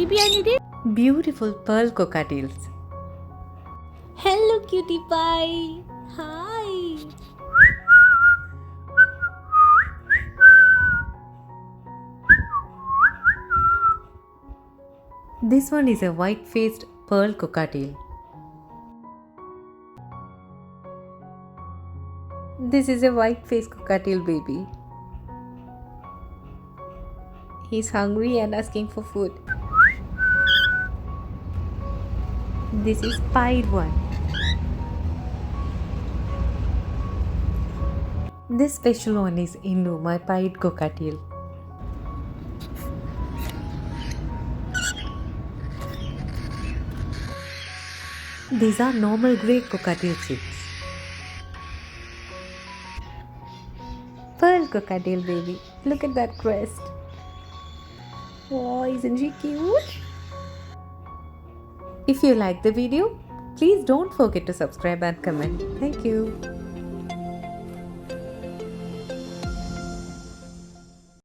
baby I needed? Beautiful pearl cockatiels. Hello, cutie pie. Hi. This one is a white-faced pearl cockatiel. This is a white-faced cockatiel baby. He's hungry and asking for food. This is pied one. This special one is Innu, my pied cockatiel. These are normal grey cockatiel chicks. Pearl cockatiel baby. Look at that crest. Oh, isn't she cute? If you like the video, please don't forget to subscribe and comment. Thank you.